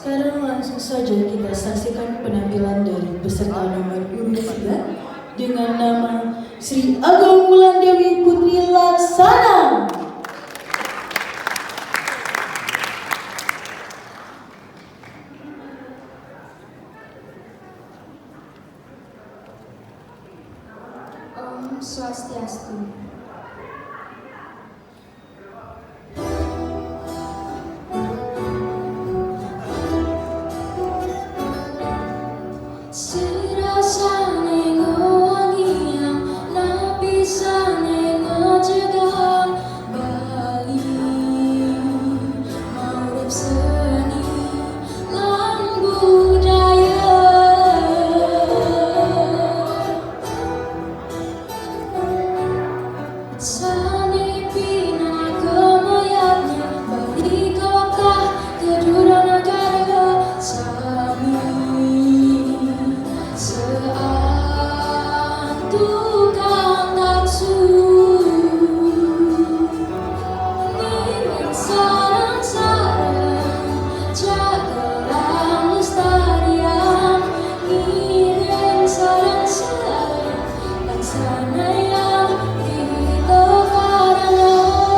Sekarang langsung saja kita saksikan penampilan dari peserta nomor urut 3 dengan nama Sri Agung Wulandewi Putri Laksana. Om Swastiastu. Serasane wangian napisane ngojegam Bali maurip seni lan budaya sane pina kemoyatnya Bali kota kedua negara sami tukang taksu nireng sarang-sarang jagelang lestarian nireng sarang-sarang laksana yang dito karangan